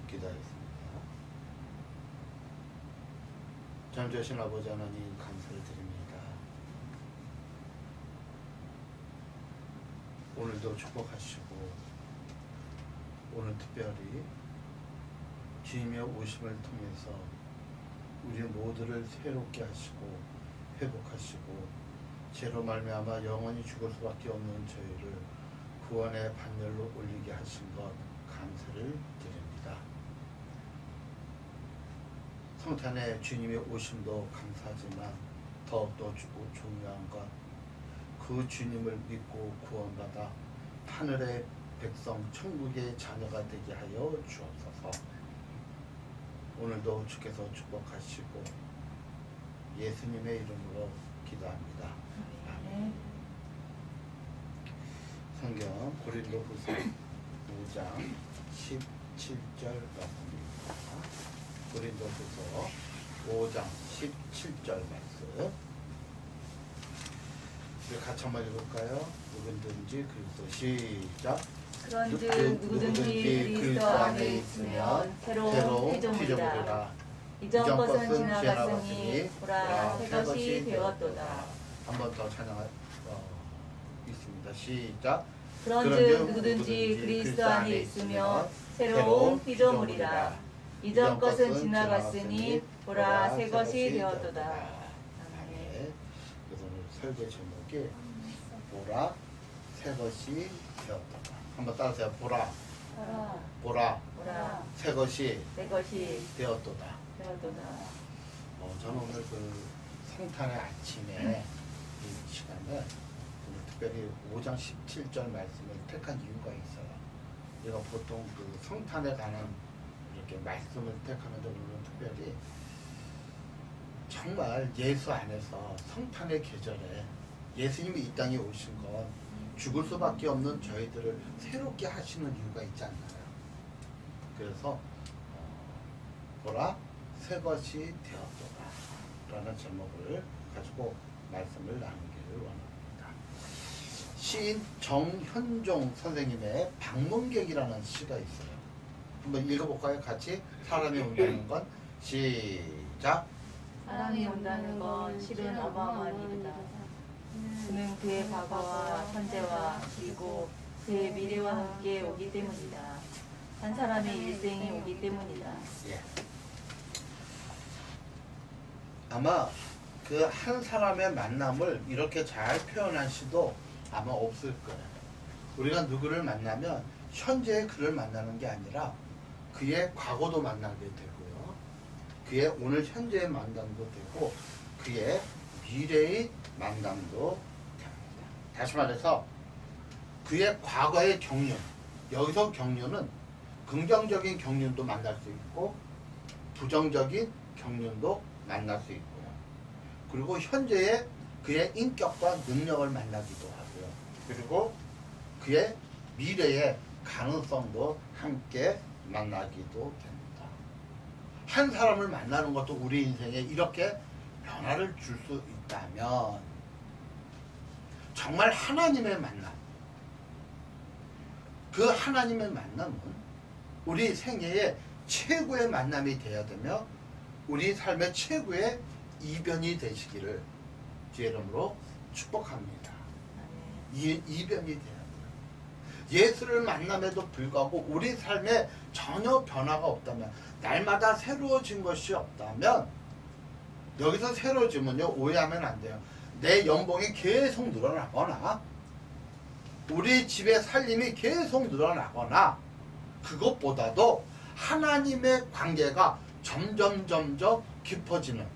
기도하겠습니다. 전주신 아버지 하나님 감사를 드립니다. 오늘도 축복하시고 오늘 특별히 주님의 오심을 통해서 우리 모두를 새롭게 하시고 회복하시고 죄로 말미암아 영원히 죽을 수밖에 없는 저희를 구원의 반열로 올리게 하신 것 감사를 드립니다. 성탄의 주님의 오심도 감사하지만 더욱더 중요한 것, 그 주님을 믿고 구원받아 하늘의 백성 천국의 자녀가 되게 하여 주옵소서. 오늘도 주께서 축복하시고 예수님의 이름으로 기도합니다. 아멘. 성경 고린도후서 5장 17절 말씀입니다. 고린도후서 5장 17절 말씀. 우리 같이 한번 읽을까요? 누구든지 그리스도 시작. 그런즉 누구든지 그리스도 안에 있으면 새로운 피조물이라. 이전 것은 지나갔으니 보라 새 것이 되었도다. 한 번 더 찬양할 있습니다. 시작. 그런즉 누구든지 그리스도 안에 있으면 새로운 피조물이라. 이전 것은 지나갔으니 보라 새 것이 되었도다. 아멘. 그래서 오늘 설교 제목이 보라 새 것이 되었도다. 한번 따라하세요. 보라 보라 새 것이 되었도다. 저는 오늘 그 성탄의 아침에 이 시간에 오늘 특별히 5장 17절 말씀을 택한 이유가 있어요. 제가 보통 그 성탄에 관한 이렇게 말씀을 택하는데 오늘은 특별히 정말 예수 안에서 성탄의 계절에 예수님이 이 땅에 오신 건 죽을 수밖에 없는 저희들을 새롭게 하시는 이유가 있지 않나요? 그래서 보라 새 것이 되었도다 라는 제목을 가지고 말씀을 나누기를 원합니다. 시인 정현종 선생님의 방문객이라는 시가 있어요. 한번 읽어볼까요? 같이. 사람이 온다는 건 시작. 사람이 온다는 건 실은 어마어마한 일이다. 그는 그의 과거와 현재와 그리고 그의 미래와 함께 오기 때문이다. 한 사람의 일생이 오기 때문이다. 예. 아마 그 한 사람의 만남을 이렇게 잘 표현한 시도 아마 없을 거예요. 우리가 누구를 만나면 현재의 그를 만나는 게 아니라 그의 과거도 만나게 되고요. 그의 오늘 현재의 만남도 되고 그의 미래의 만남도 됩니다. 다시 말해서 그의 과거의 경륜, 여기서 경륜은 긍정적인 경륜도 만날 수 있고 부정적인 경륜도 만날 수 있고요. 그리고 현재의 그의 인격과 능력을 만나기도 하고요. 그리고 그의 미래의 가능성도 함께 만나기도 됩니다. 한 사람을 만나는 것도 우리 인생에 이렇게 변화를 줄 수 있다면 정말 하나님의 만남, 그 하나님의 만남은 우리 생애의 최고의 만남이 되어야 되며 우리 삶의 최고의 이변이 되시기를 주의 이름으로 축복합니다. 이변이 돼야 돼요. 예수를 만남에도 불구하고 우리 삶에 전혀 변화가 없다면, 날마다 새로워진 것이 없다면, 여기서 새로워지면요, 오해하면 안 돼요. 내 연봉이 계속 늘어나거나 우리 집의 살림이 계속 늘어나거나 그것보다도 하나님의 관계가 점점 깊어지는,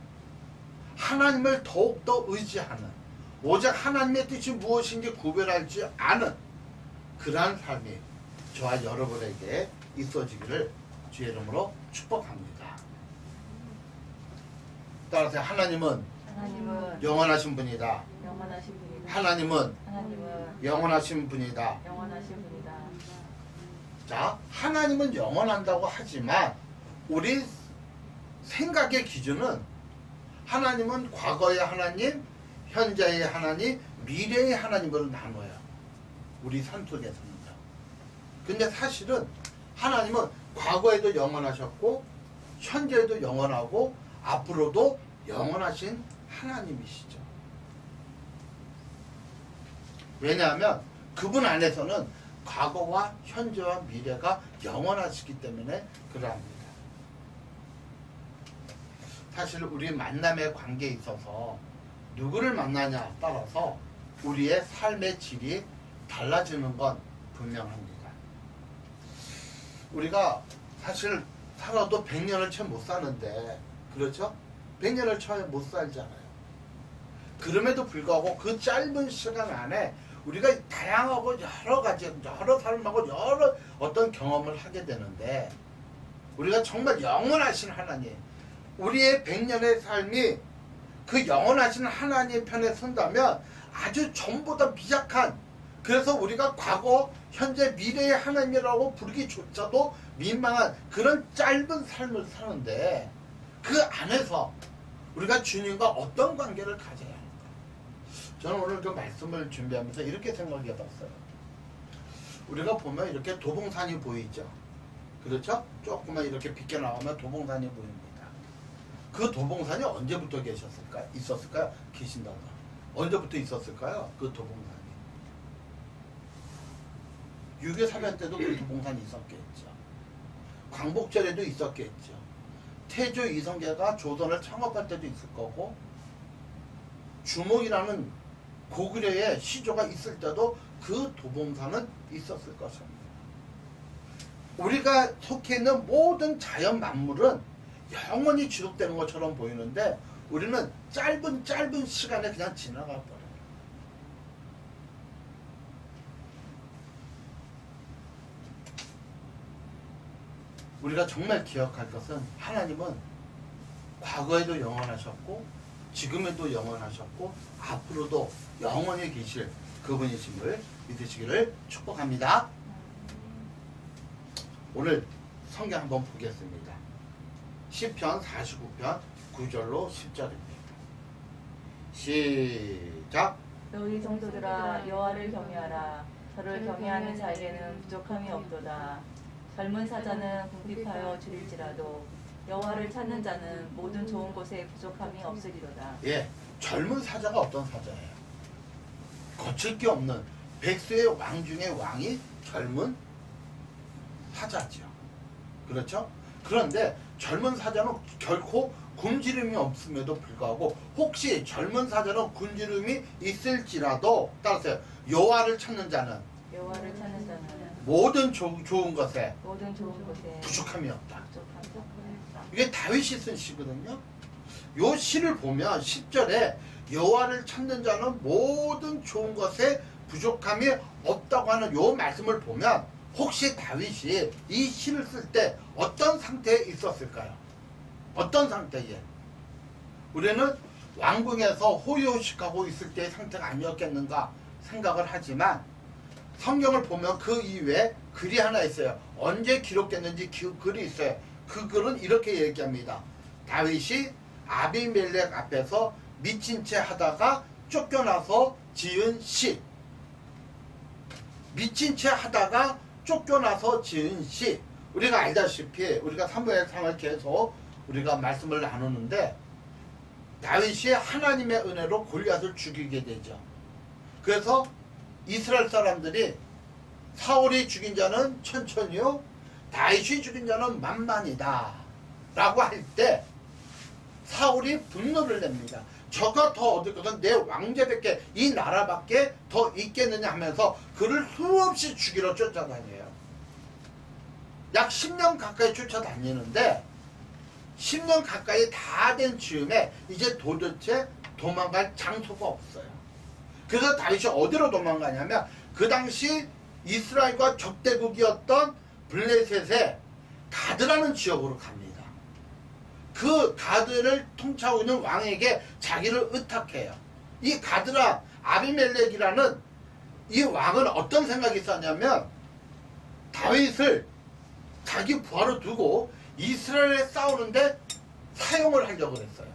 하나님을 더욱더 의지하는, 오직 하나님의 뜻이 무엇인지 구별하지 않은 그러한 삶이 저와 여러분에게 있어지기를 주의 이름으로 축복합니다. 따라서 하나님은 영원하신 분이다. 하나님은 영원하신 분이다. 자, 하나님은 영원한다고 하지만 우리 생각의 기준은 하나님은 과거의 하나님, 현재의 하나님, 미래의 하나님으로 나눠요. 우리 삶 속에서는요. 근데 사실은 하나님은 과거에도 영원하셨고 현재에도 영원하고 앞으로도 영원하신 하나님이시죠. 왜냐하면 그분 안에서는 과거와 현재와 미래가 영원하시기 때문에 그러합니다. 사실 우리 만남의 관계에 있어서 누구를 만나냐에 따라서 우리의 삶의 질이 달라지는 건 분명합니다. 우리가 사실 살아도 100년을 채 못 사는데, 그렇죠? 100년을 채 못 살잖아요. 그럼에도 불구하고 그 짧은 시간 안에 우리가 다양하고 여러 가지, 여러 삶하고 여러 어떤 경험을 하게 되는데, 우리가 정말 영원하신 하나님, 우리의 100년의 삶이 그 영원하신 하나님 편에 선다면 아주 전보다 미약한, 그래서 우리가 과거, 현재, 미래의 하나님이라고 부르기조차도 민망한 그런 짧은 삶을 사는데, 그 안에서 우리가 주님과 어떤 관계를 가져야 할까? 저는 오늘 그 말씀을 준비하면서 이렇게 생각해 봤어요. 우리가 보면 이렇게 도봉산이 보이죠? 그렇죠? 조금만 이렇게 빛게 나가면 도봉산이 보입니다. 그 도봉산이 언제부터 계셨을까요? 있었을까요? 계신다고. 언제부터 있었을까요? 그 도봉산이. 6.25 사변 때도 그 도봉산이 있었겠죠. 광복절에도 있었겠죠. 태조 이성계가 조선을 창업할 때도 있을 거고, 주몽이라는 고구려의 시조가 있을 때도 그 도봉산은 있었을 것입니다. 우리가 속해 있는 모든 자연 만물은 영원히 지속되는 것처럼 보이는데 우리는 짧은 시간에 그냥 지나가 버려요. 우리가 정말 기억할 것은 하나님은 과거에도 영원하셨고 지금에도 영원하셨고 앞으로도 영원히 계실 그분이심을 믿으시기를 축복합니다. 오늘 성경 한번 보겠습니다. 시편 49편 9절로 10절입니다. 시작. 너희 성도들아 여호와를 경외하라. 저를 경외하는 자에게는 부족함이 없도다. 젊은 사자는 궁핍하여 줄일지라도 여호와를 찾는 자는 모든 좋은 곳에 부족함이 없으리로다. 예, 젊은 사자가 어떤 사자예요? 거칠 게 없는 백수의 왕 중에 왕이 젊은 사자죠. 그렇죠? 그런데 젊은 사자는 결코 굶주림이 없음에도 불구하고 혹시 젊은 사자는 굶주림이 있을지라도 따라서 여호와를 찾는 자는 여호와를 찾는 자는 모든 좋은 것에 부족함이 없다. 이게 다윗이 쓴 시거든요. 요 시를 보면 10절에 여호와를 찾는 자는 모든 좋은 것에 부족함이 없다고 하는 요 말씀을 보면 혹시 다윗이 이 시를 쓸 때 어떤 상태에 있었을까요? 어떤 상태에? 우리는 왕궁에서 호의호식하고 있을 때의 상태가 아니었겠는가 생각을 하지만 성경을 보면 그 이외에 글이 하나 있어요. 언제 기록됐는지 그 글이 있어요. 그 글은 이렇게 얘기합니다. 다윗이 아비멜렉 앞에서 미친 채 하다가 쫓겨나서 지은 시. 미친 채 하다가 쫓겨나서 지은 시. 우리가 알다시피 우리가 사무엘상을 계속 우리가 말씀을 나누는데 다윗이 하나님의 은혜로 골리앗을 죽이게 되죠. 그래서 이스라엘 사람들이 사울이 죽인 자는 천천히요 다윗이 죽인 자는 만만이다 라고 할 때 사울이 분노를 냅니다. 저가 더 얻을 것은 내 왕제밖에 이 나라밖에 더 있겠느냐 하면서 그를 수없이 죽이러 쫓아다녀요. 약 10년 가까이 쫓아다니는데 10년 가까이 다 된 즈음에 이제 도대체 도망갈 장소가 없어요. 그래서 다윗이 어디로 도망가냐면 그 당시 이스라엘과 적대국이었던 블레셋의 가드라는 지역으로 갑니다. 그 가드를 통치하고 있는 왕에게 자기를 의탁해요. 이 가드라 아비멜렉이라는 이 왕은 어떤 생각이 있었냐면 다윗을 자기 부하로 두고 이스라엘에 싸우는데 사용을 하려고 했어요.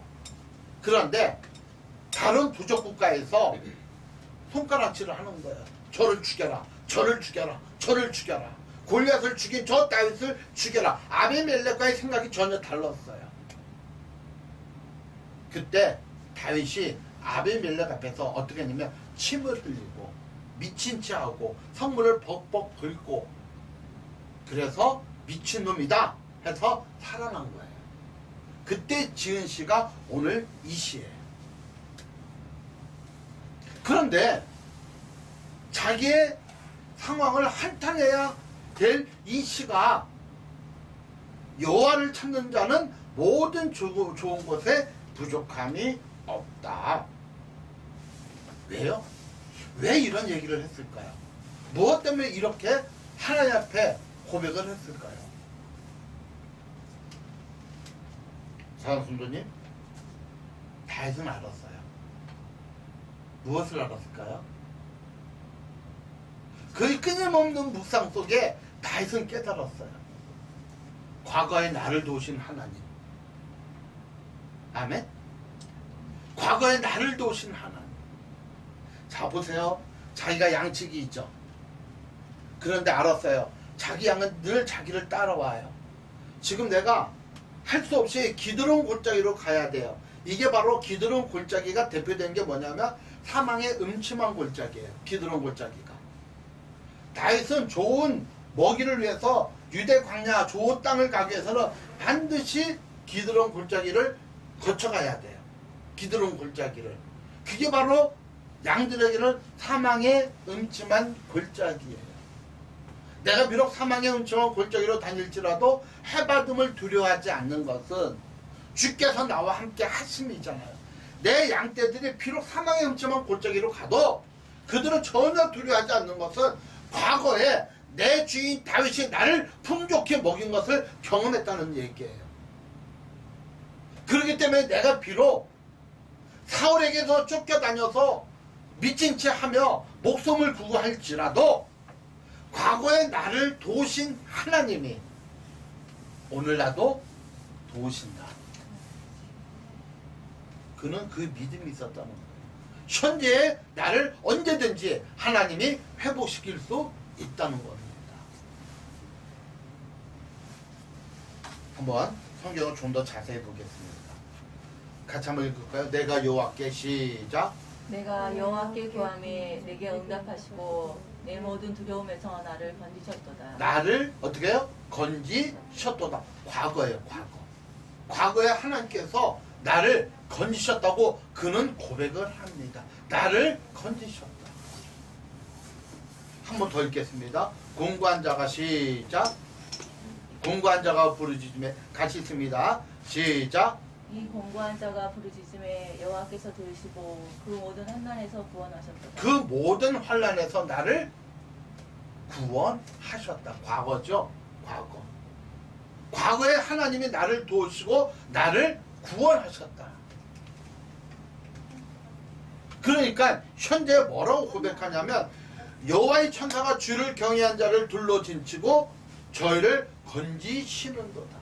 그런데 다른 부족 국가에서 손가락질을 하는 거예요. 저를 죽여라, 저를 죽여라, 저를 죽여라. 골리앗을 죽인 저 다윗을 죽여라. 아비멜렉과의 생각이 전혀 달랐어요. 그때 다윗이 아비멜렉 앞에서 어떻게 했냐면 침을 흘리고 미친 체하고 성문을 벅벅 긁고 그래서 미친놈이다 해서 살아난 거예요. 그때 지은 시가 오늘 이 시예요. 그런데 자기의 상황을 한탄해야 될 이 시가 여호와를 찾는 자는 모든 좋은 것에 부족함이 없다. 왜요? 왜 이런 얘기를 했을까요? 무엇 때문에 이렇게 하나님 앞에 고백을 했을까요? 사랑 성도님, 다윗은 알았어요. 무엇을 알았을까요? 그 끊임없는 묵상 속에 다윗은 깨달았어요. 과거에 나를 도우신 하나님. 아멘? 과거에 나를 도우신 하나님. 자, 보세요. 자기가 양측이 있죠. 그런데 알았어요. 자기 양은 늘 자기를 따라와요. 지금 내가 할 수 없이 기드론 골짜기로 가야 돼요. 이게 바로 기드론 골짜기가 대표되는 게 뭐냐면 사망의 음침한 골짜기예요. 기드론 골짜기가. 다윗은 좋은 먹이를 위해서 유대 광야 좋은 땅을 가기 위해서는 반드시 기드론 골짜기를 거쳐가야 돼요. 기드론 골짜기를. 그게 바로 양들에게는 사망의 음침한 골짜기예요. 내가 비록 사망의 음침한 골짜기로 다닐지라도 해받음을 두려워하지 않는 것은 주께서 나와 함께 하심이잖아요. 내 양떼들이 비록 사망의 음침한 골짜기로 가도 그들은 전혀 두려워하지 않는 것은 과거에 내 주인 다윗이 나를 풍족히 먹인 것을 경험했다는 얘기예요. 그렇기 때문에 내가 비록 사울에게서 쫓겨다녀서 미친 채 하며 목숨을 구할지라도 과거에 나를 도우신 하나님이 오늘 나도 도우신다. 그는 그 믿음이 있었다는 거예요. 현재의 나를 언제든지 하나님이 회복시킬 수 있다는 겁니다. 한번 성경을 좀 더 자세히 보겠습니다. 같이 한번 읽을까요? 내가 여호와께 시작. 내가 여호와께 구함에 내게 응답하시고 내 모든 두려움에서 나를 건지셨도다. 나를 어떻게 해요? 건지셨도다. 과거예요. 과거. 과거에 하나님께서 나를 건지셨다고 그는 고백을 합니다. 나를 건지셨다. 한 번 더 읽겠습니다. 공고한 자가 시작. 공고한 자가 부르짖음에 같이 있습니다. 시작. 이 공고한 자가 부르짖음에 여호와께서 들으시고 그 모든 환난에서 구원하셨도다. 그 모든 환난에서 나를 구원하셨다. 과거죠. 과거. 과거에 하나님이 나를 도우시고 나를 구원하셨다. 그러니까 현재 뭐라고 고백하냐면 여호와의 천사가 주를 경외한 자를 둘러 진치고 저희를 건지시는도다.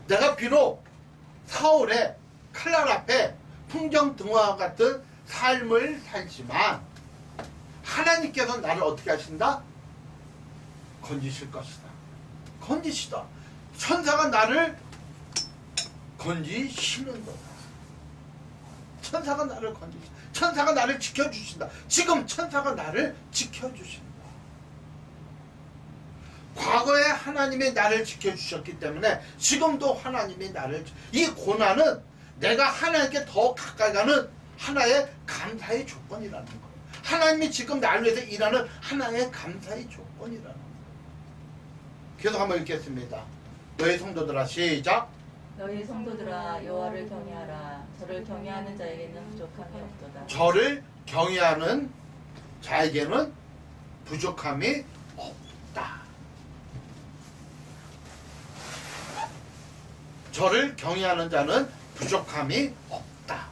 내가 비록 사울의 칼날 앞에 풍정등화 같은 삶을 살지만 하나님께서 나를 어떻게 하신다? 건지실 것이다. 건지시다. 천사가 나를 건지시는 거다. 천사가 나를 건지시다. 천사가 나를 지켜주신다. 지금 천사가 나를 지켜주신다. 과거에 하나님이 나를 지켜주셨기 때문에 지금도 하나님이 나를 이 고난은 내가 하나님께 더 가까이 가는 하나의 감사의 조건이라는 거예요. 하나님이 지금 나를 위해서 일하는 하나의 감사의 조건이라는 거예요. 계속 한번 읽겠습니다. 너희 성도들아 시작. 너희 성도들아 여호와를 경외하라. 저를 경외하는 자에게는 부족함이 없도다. 저를 경외하는 자에게는 부족함이 없다. 저를 경외하는 자는 부족함이 없다.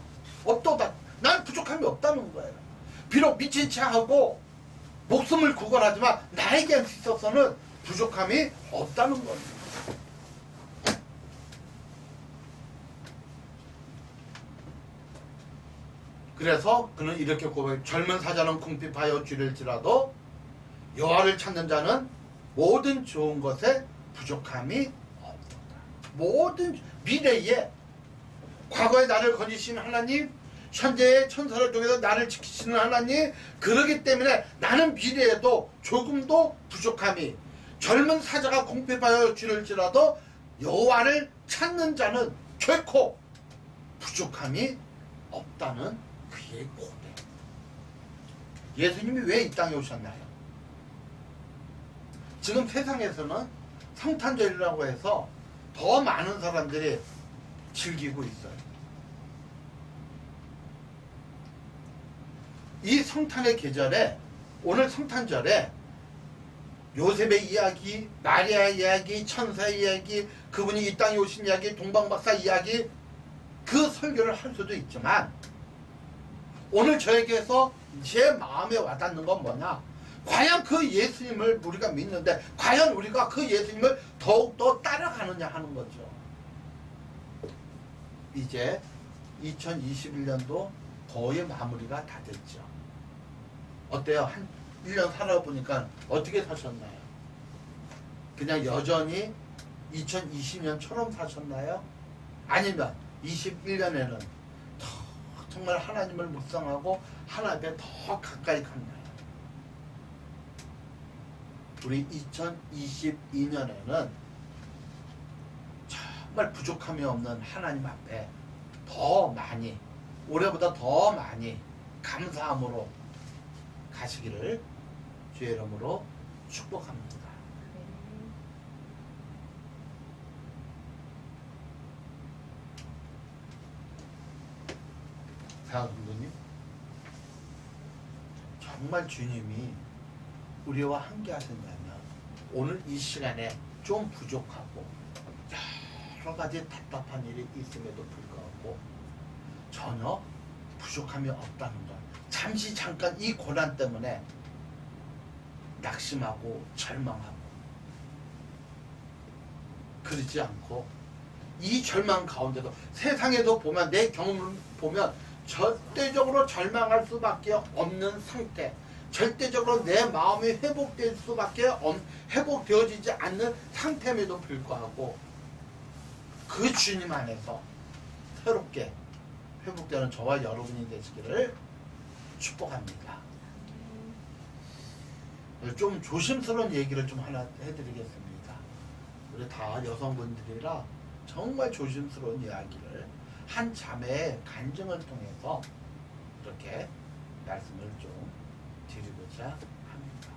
없도다. 난 부족함이 없다는 거예요. 비록 미친 채 하고 목숨을 구걸하지만 나에게 있어서는 부족함이 없다는 겁니다. 그래서 그는 이렇게 고백. 젊은 사자는 궁핍하여 줄일지라도 여호와를 찾는 자는 모든 좋은 것에 부족함이 없도다. 모든 미래에 과거에 나를 건지신 하나님, 현재의 천사를 통해서 나를 지키시는 하나님, 그러기 때문에 나는 미래에도 조금도 부족함이, 젊은 사자가 공패하여 줄일지라도 여호와를 찾는 자는 결코 부족함이 없다는 그의 고백. 예수님이 왜 이 땅에 오셨나요? 지금 세상에서는 성탄절이라고 해서 더 많은 사람들이 즐기고 있어요. 이 성탄의 계절에, 오늘 성탄절에 요셉의 이야기, 마리아의 이야기, 천사의 이야기, 그분이 이 땅에 오신 이야기, 동방박사 이야기, 그 설교를 할 수도 있지만 오늘 저에게서 제 마음에 와닿는 건 뭐냐? 과연 그 예수님을 우리가 믿는데 과연 우리가 그 예수님을 더욱더 따라가느냐 하는 거죠. 이제 2021년도 거의 마무리가 다 됐죠. 어때요? 한 1년 살아보니까 어떻게 사셨나요? 그냥 여전히 2020년처럼 사셨나요? 아니면 21년에는 정말 하나님을 묵상하고 하나님에 더 가까이 갔나요? 우리 2022년에는 정말 부족함이 없는 하나님 앞에 더 많이, 올해보다 더 많이 감사함으로 가시기를 주의 이름으로 축복합니다. 사랑하는 정말 주님이 우리와 함께 하신다면 오늘 이 시간에 좀 부족하고 여러 가지 답답한 일이 있음에도 불구하고 전혀 부족함이 없다는 것, 잠시 잠깐 이 고난 때문에 낙심하고 절망하고 그러지 않고 이 절망 가운데도 세상에도 보면, 내 경험을 보면 절대적으로 절망할 수밖에 없는 상태, 절대적으로 내 마음이 회복될 수밖에 회복되어지지 않는 상태임에도 불구하고 그 주님 안에서 새롭게 회복되는 저와 여러분이 되시기를 축복합니다. 좀 조심스러운 얘기를 좀 하나 해드리겠습니다. 우리 다 여성분들이라 정말 조심스러운 이야기를 한 자매의 간증을 통해서 이렇게 말씀을 좀 드리고자 합니다.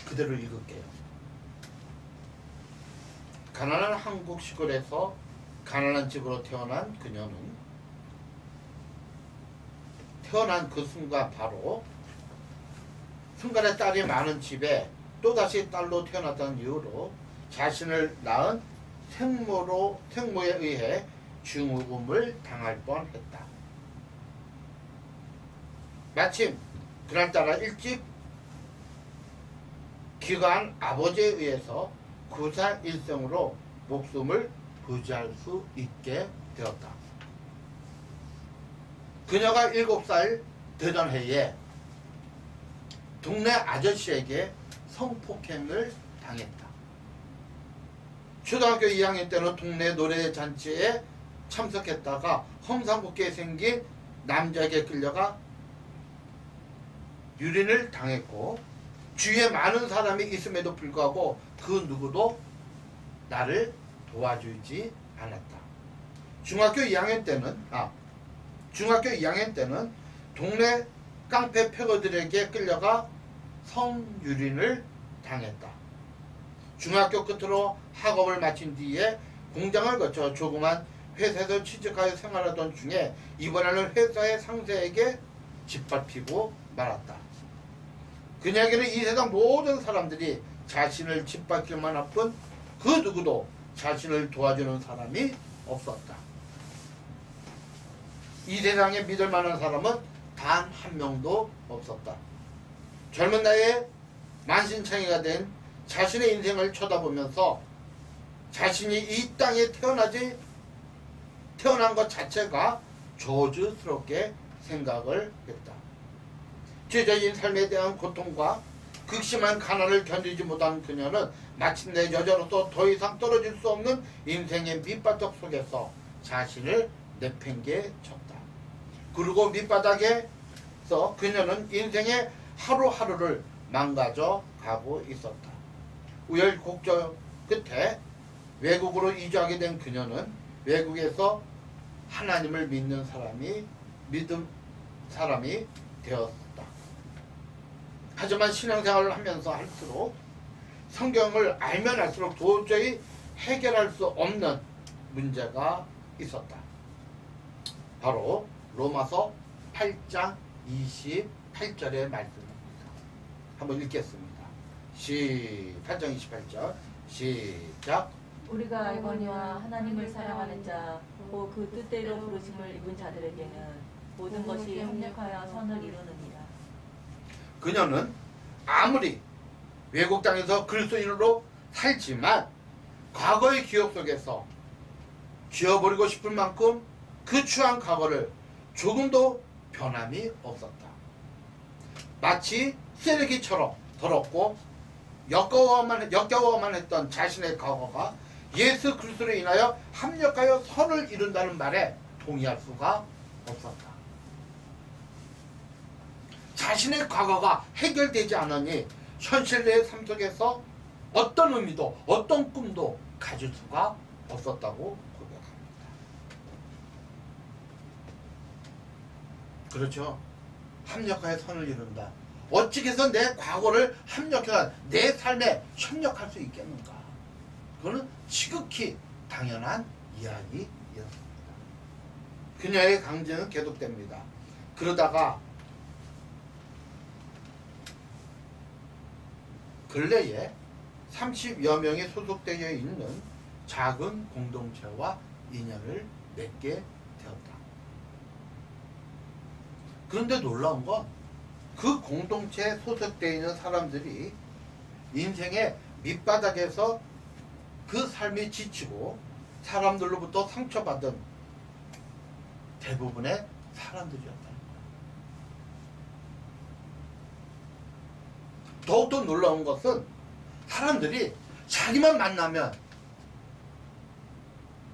그대로 읽을게요. 가난한 한국 시골에서 가난한 집으로 태어난 그녀는 태어난 그 순간 바로 순간에 딸이 많은 집에 또다시 딸로 태어났다는 이유로 자신을 낳은 생모에 의해 중후금을 당할 뻔했다. 마침 그날따라 일찍 귀가한 아버지에 의해서 구사일생으로 목숨을 부지할 수 있게 되었다. 그녀가 7살 되던 해에 동네 아저씨에게 성폭행을 당했다. 초등학교 2학년 때는 동네 노래잔치에 참석했다가 험상궂게 생긴 남자에게 끌려가 유린을 당했고, 주위에 많은 사람이 있음에도 불구하고 그 누구도 나를 도와주지 않았다. 중학교 2학년 때는 동네 깡패 패거들에게 끌려가 성유린을 당했다. 중학교 끝으로 학업을 마친 뒤에 공장을 거쳐 조그만 회사에서 취직하여 생활하던 중에 이번에는 회사의 상사에게 짓밟히고 말았다. 그녀에게는 이 세상 모든 사람들이 자신을 짓밟힐만 할 뿐 그 누구도 자신을 도와주는 사람이 없었다. 이 세상에 믿을 만한 사람은 단 한 명도 없었다. 젊은 나이에 만신창이가 된 자신의 인생을 쳐다보면서 자신이 이 땅에 태어난 것 자체가 저주스럽게 생각을 했다. 죄져진 삶에 대한 고통과 극심한 가난을 견디지 못한 그녀는 마침내 여자로서 더 이상 떨어질 수 없는 인생의 밑바닥 속에서 자신을 내팽개쳤다. 그리고 밑바닥에서 그녀는 인생의 하루하루를 망가져 가고 있었다. 우여곡절 끝에 외국으로 이주하게 된 그녀는 외국에서 하나님을 믿는 사람이 되었다. 하지만 신앙생활을 하면서 할수록 성경을 알면 알수록 도저히 해결할 수 없는 문제가 있었다. 바로 로마서 8장 28절의 말씀입니다. 한번 읽겠습니다. 8장 28절 시작. 우리가 알거니와 하나님을 사랑하는 자, 곧 그 뜻대로 부르심을 입은 자들에게는 모든 것이 협력하여 선을 이루느니라. 그녀는 아무리 외국 땅에서 그리스도인으로 살지만 과거의 기억 속에서 지워버리고 싶을 만큼 그 추한 과거를 조금도 변함이 없었다. 마치 쓰레기처럼 더럽고 역겨워만 했던 자신의 과거가 예수 그리스도로 인하여 합력하여 선을 이룬다는 말에 동의할 수가 없었다. 자신의 과거가 해결되지 않으니 현실 내 삶 속에서 어떤 의미도 어떤 꿈도 가질 수가 없었다고 고백합니다. 그렇죠. 합력하여 선을 이룬다. 어찌 해서 내 과거를 합력해서 내 삶에 협력할 수 있겠는가? 그거는 지극히 당연한 이야기였습니다. 그녀의 강증은 계속됩니다. 그러다가 근래에 30여 명이 소속되어 있는 작은 공동체와 인연을 맺게 되었다. 그런데 놀라운 건 그 공동체에 소속되어 있는 사람들이 인생의 밑바닥에서 그 삶이 지치고 사람들로부터 상처받은 대부분의 사람들이었다. 더욱더 놀라운 것은 사람들이 자기만 만나면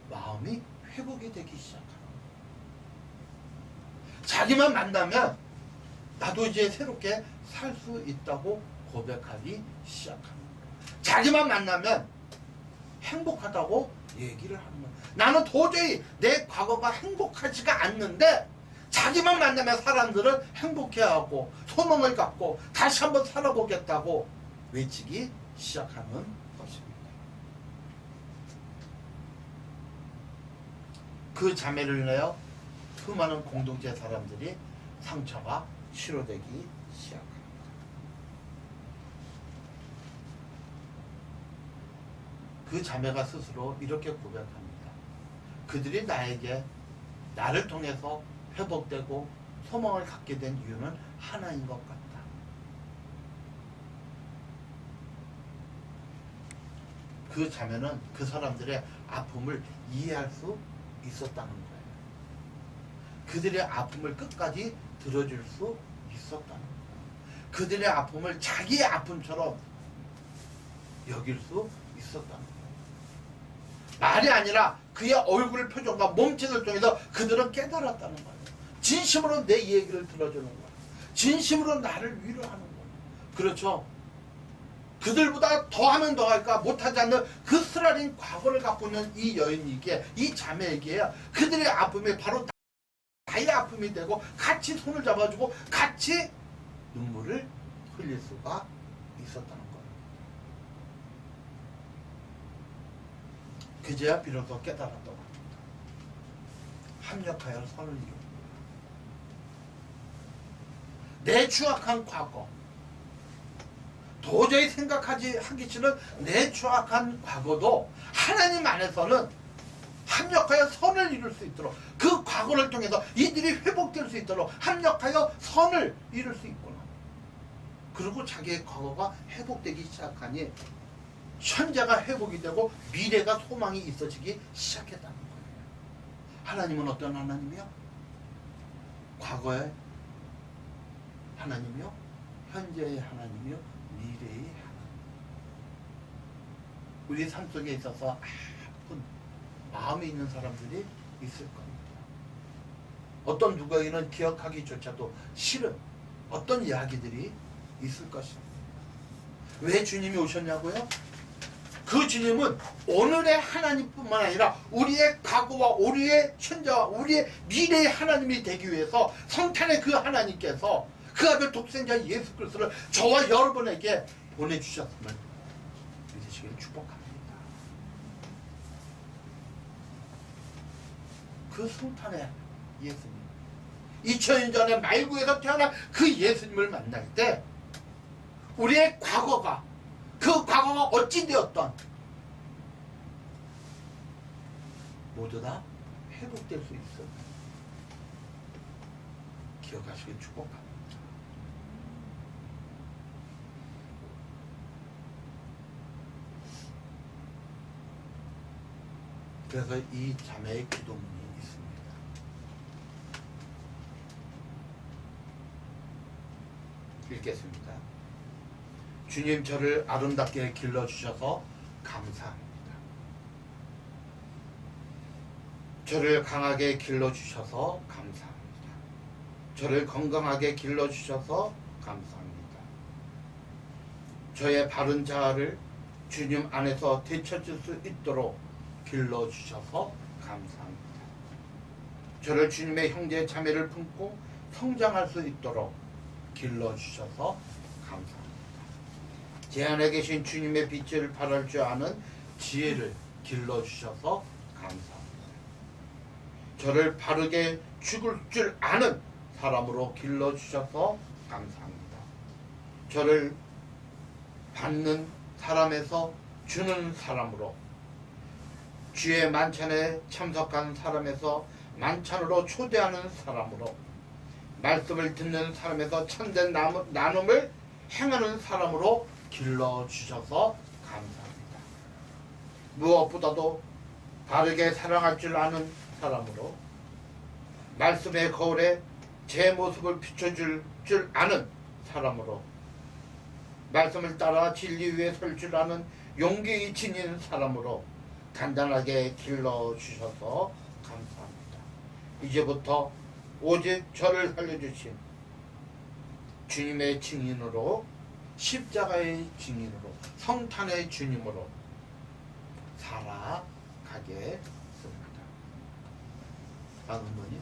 마음이 회복이 되기 시작합니다. 자기만 만나면 나도 이제 새롭게 살 수 있다고 고백하기 시작합니다. 자기만 만나면 행복하다고 얘기를 하는 거예요. 나는 도저히 내 과거가 행복하지가 않는데 자기만 만나면 사람들은 행복해하고 소망을 갖고 다시 한번 살아보겠다고 외치기 시작하는 것입니다. 그 자매를 인하여 수많은 공동체 사람들이 상처가 치료되기 시작합니다. 그 자매가 스스로 이렇게 고백합니다. 그들이 나를 통해서 회복되고 소망을 갖게 된 이유는 하나인 것 같다. 그 자매는 그 사람들의 아픔을 이해할 수 있었다는 거예요. 그들의 아픔을 끝까지 들어줄 수 있었다는 거예요. 그들의 아픔을 자기의 아픔처럼 여길 수 있었다는 거예요. 말이 아니라 그의 얼굴 표정과 몸짓을 통해서 그들은 깨달았다는 거예요. 진심으로 내 얘기를 들어주는 거예요. 진심으로 나를 위로하는 거예요. 그렇죠. 그들보다 더하면 더할까 못하지 않는 그 쓰라린 과거를 갖고 있는 이 여인에게, 이 자매에게 그들의 아픔이 바로 나의 아픔이 되고 같이 손을 잡아주고 같이 눈물을 흘릴 수가 있었다는 거예요. 그제야 비로소 깨달았다고 합니다. 합력하여 선을 이룬다. 내 추악한 과거, 도저히 하기 싫은 내 추악한 과거도 하나님 안에서는 합력하여 선을 이룰 수 있도록, 그 과거를 통해서 이들이 회복될 수 있도록 합력하여 선을 이룰 수 있구나. 그리고 자기의 과거가 회복되기 시작하니 현재가 회복이 되고 미래가 소망이 있어지기 시작했다는 거예요. 하나님은 어떤 하나님이요? 과거의 하나님이요? 현재의 하나님이요? 미래의 하나님. 우리 삶 속에 있어서 아픈 마음이 있는 사람들이 있을 겁니다. 어떤 누구에게는 기억하기조차도 싫은 어떤 이야기들이 있을 것입니다. 왜 주님이 오셨냐고요? 그 주님은 오늘의 하나님뿐만 아니라 우리의 과거와 우리의 현재와 우리의 미래의 하나님이 되기 위해서 성탄의 그 하나님께서 그 아들 독생자 예수 그리스도를 저와 여러분에게 보내주셨음을 믿으시길 축복합니다. 그 성탄의 예수님, 2000년 전에 말구에서 태어난 그 예수님을 만날 때 우리의 과거가, 그 과거가 어찌 되었던 모두 다 회복될 수 있어. 기억하시길 축복합니다. 그래서 이 자매의 기도문이 있습니다. 읽겠습니다. 주님, 저를 아름답게 길러주셔서 감사합니다. 저를 강하게 길러주셔서 감사합니다. 저를 건강하게 길러주셔서 감사합니다. 저의 바른 자아를 주님 안에서 되찾을 수 있도록 길러주셔서 감사합니다. 저를 주님의 형제 자매를 품고 성장할 수 있도록 길러주셔서 감사합니다. 제 안에 계신 주님의 빛을 발할 줄 아는 지혜를 길러주셔서 감사합니다. 저를 바르게 죽을 줄 아는 사람으로 길러주셔서 감사합니다. 저를 받는 사람에서 주는 사람으로, 주의 만찬에 참석한 사람에서 만찬으로 초대하는 사람으로, 말씀을 듣는 사람에서 참된 나눔을 행하는 사람으로 길러주셔서 감사합니다. 무엇보다도 바르게 사랑할 줄 아는 사람으로, 말씀의 거울에 제 모습을 비춰줄 줄 아는 사람으로, 말씀을 따라 진리 위에 설 줄 아는 용기 지닌 사람으로 단단하게 길러주셔서 감사합니다. 이제부터 오직 저를 살려주신 주님의 증인으로, 십자가의 증인으로, 성탄의 주님으로 살아가겠습니다. 어머님,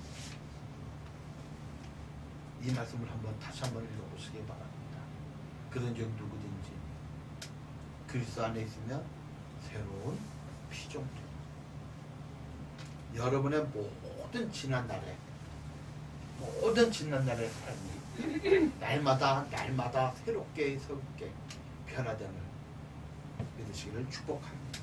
이 말씀을 다시 한번 읽어보시기 바랍니다. 그런 적 누구든지 그리스도 안에 있으면 새로운 피조물입니다. 여러분의 모든 지난날의 삶이 날마다 새롭게 변화됨을 믿으시기를 축복합니다.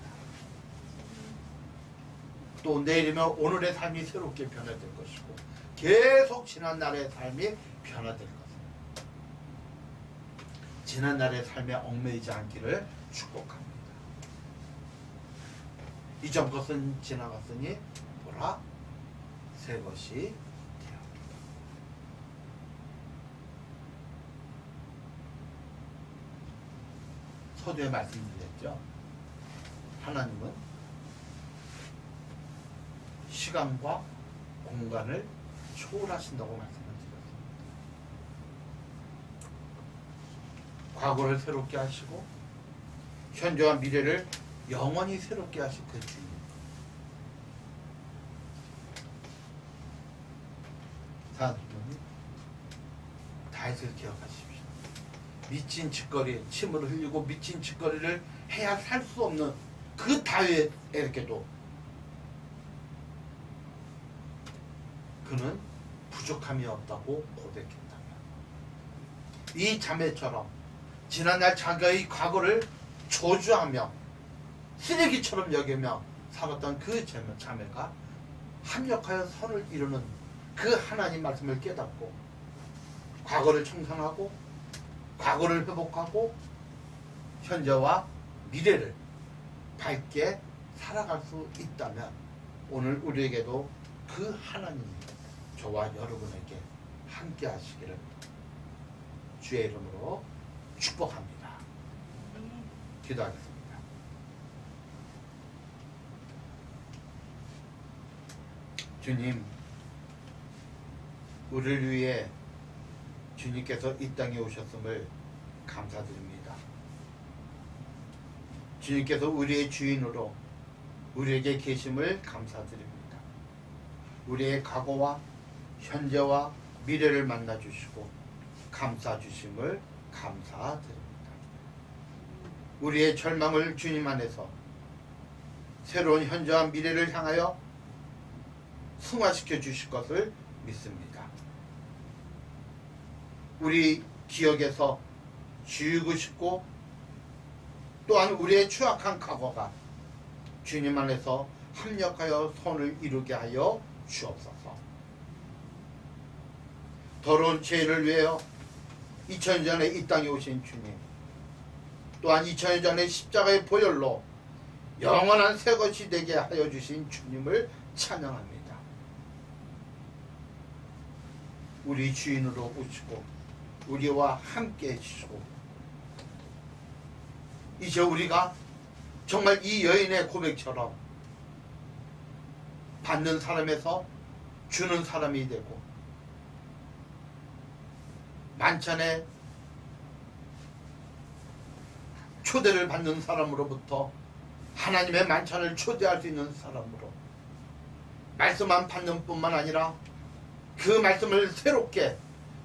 또 내일이면 오늘의 삶이 새롭게 변화될 것이고 계속 지난날의 삶이 변화될 것입니다. 지난날의 삶에 얽매이지 않기를 축복합니다. 이전 것은 지나갔으니 보라 새 것이 되었다. 서두에 말씀드렸죠. 하나님은 시간과 공간을 초월하신다고 말씀을 드렸습니다. 과거를 새롭게 하시고 현재와 미래를 영원히 새롭게 하실 그 주님. 사랑하는 다윗을 기억하십시오. 미친 짓거리, 침을 흘리고 미친 짓거리를 해야 살 수 없는 그 다윗에게도 그는 부족함이 없다고 고백했다면, 이 자매처럼 지난날 자기의 과거를 저주하며 쓰레기처럼 여기며 살았던 그 자매가 합력하여 선을 이루는 그 하나님 말씀을 깨닫고 과거를 청산하고 과거를 회복하고 현재와 미래를 밝게 살아갈 수 있다면 오늘 우리에게도 그 하나님이 저와 여러분에게 함께 하시기를 주의 이름으로 축복합니다. 기도하겠습니다. 주님, 우리를 위해 주님께서 이 땅에 오셨음을 감사드립니다. 주님께서 우리의 주인으로 우리에게 계심을 감사드립니다. 우리의 과거와 현재와 미래를 만나주시고 감싸주심을 감사드립니다. 우리의 절망을 주님 안에서 새로운 현재와 미래를 향하여 승화시켜 주실 것을 믿습니다. 우리 기억에서 지우고 싶고 또한 우리의 추악한 과거가 주님 안에서 합력하여 선을 이루게 하여 주옵소서. 더러운 죄를 위하여 2000년 전에 이 땅에 오신 주님, 또한 2000년 전에 십자가의 보혈로 영원한 새 것이 되게 하여 주신 주님을 찬양합니다. 우리 주인으로 오시고 우리와 함께 해주시고 이제 우리가 정말 이 여인의 고백처럼 받는 사람에서 주는 사람이 되고 만찬에 초대를 받는 사람으로부터 하나님의 만찬을 초대할 수 있는 사람으로 말씀만 받는 뿐만 아니라 그 말씀을 새롭게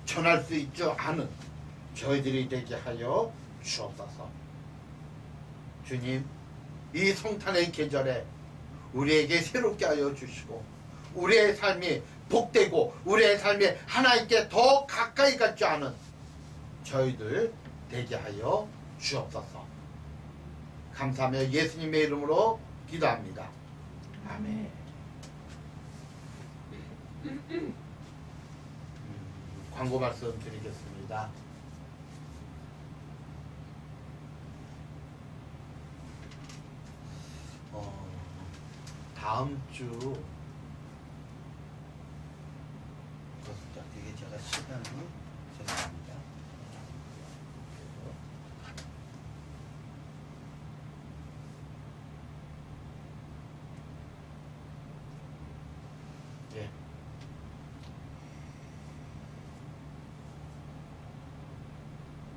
전할 수 있지 않은 저희들이 되게 하여 주옵소서. 주님, 이 성탄의 계절에 우리에게 새롭게 하여 주시고 우리의 삶이 복되고 우리의 삶이 하나님께 더 가까이 갔지 않은 저희들 되게 하여 주옵소서. 감사하며 예수님의 이름으로 기도합니다. 아멘. 광고 말씀 드리겠습니다. 다음 주 이게 제가 시간이 죄송합니다. 예.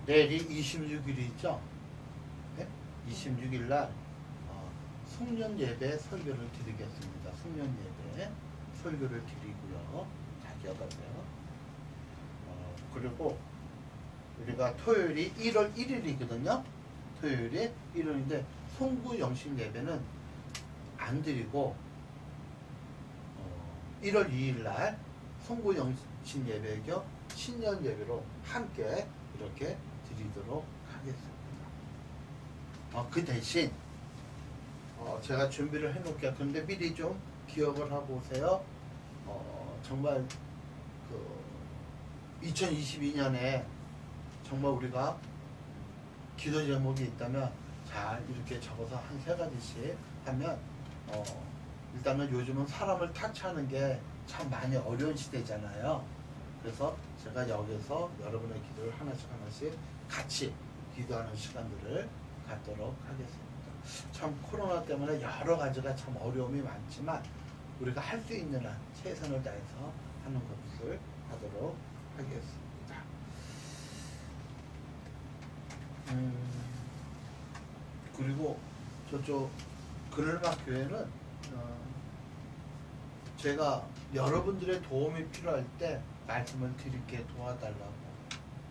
내일이 26일이죠. 네? 26일 날 송년 예배 설교를 드리겠습니다. 송년 예배 설교를 드리고요. 다 기억하세요. 그리고 우리가 토요일이 1월 1일이거든요. 토요일이 1월인데 송구 영신 예배는 안 드리고 1월 2일 날 송구 영신 예배 겸 신년 예배로 함께 이렇게 드리도록 하겠습니다. 그 대신 제가 준비를 해놓을게요. 근데 미리 좀 기억을 하고 오세요. 정말 2022년에 정말 우리가 기도 제목이 있다면 잘 이렇게 적어서 한 3가지씩 하면 일단은 요즘은 사람을 타치하는 게 참 많이 어려운 시대잖아요. 그래서 제가 여기서 여러분의 기도를 하나씩 같이 기도하는 시간들을 갖도록 하겠습니다. 참 코로나 때문에 여러 가지가 참 어려움이 많지만 우리가 할 수 있는 한 최선을 다해서 하는 것을 하도록 하겠습니다. 그리고 저쪽 그늘막 교회는 제가 여러분들의 도움이 필요할 때 말씀을 드릴게 도와달라고.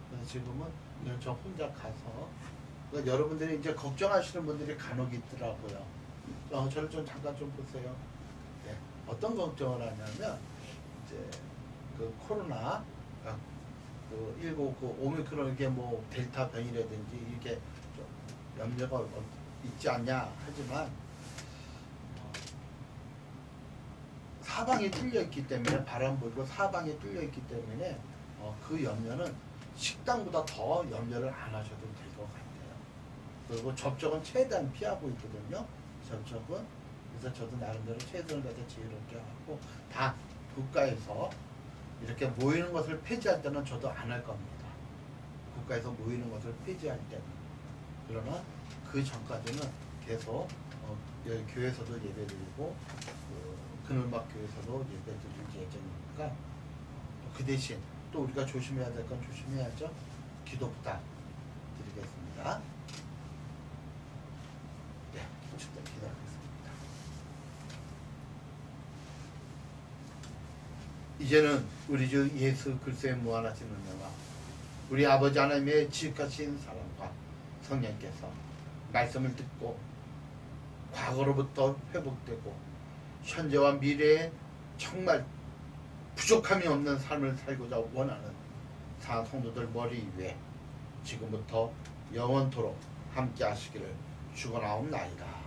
그래서 지금은 그냥 저 혼자 가서 그러니까 여러분들이 이제 걱정하시는 분들이 간혹 있더라고요. 저를 좀 잠깐 좀 보세요. 네. 어떤 걱정을 하냐면 이제 그 코로나 그 19 그 오미크론 이게 뭐 델타 변이라든지 이게 좀 염려가 있지 않냐 하지만 사방이 뚫려 있기 때문에 바람 불고 사방이 뚫려 있기 때문에 그 염려는 식당보다 더 염려를 안 하셔도 될 것 같아요. 그리고 접촉은 최대한 피하고 있거든요. 접촉은. 그래서 저도 나름대로 최선을 다해서 지혜롭게 하고 다 국가에서 이렇게 모이는 것을 폐지할 때는 저도 안 할 겁니다. 국가에서 모이는 것을 폐지할 때는. 그러나 그 전까지는 계속 여기 교회에서도 예배드리고 그늘막 교회에서도 예배드릴 예정이니까 그 대신 또 우리가 조심해야 될 건 조심해야죠. 기도 부탁드리겠습니다. 네, 주님 기도하겠습니다. 이제는 우리 주 예수 그리스도의 무한하신 은혜와 우리 아버지 하나님의 지극하신 사랑과 성령께서 말씀을 듣고 과거로부터 회복되고 현재와 미래에 정말 부족함이 없는 삶을 살고자 원하는 성도들 머리 위에 지금부터 영원토록 함께 하시기를 축원하옵나이다.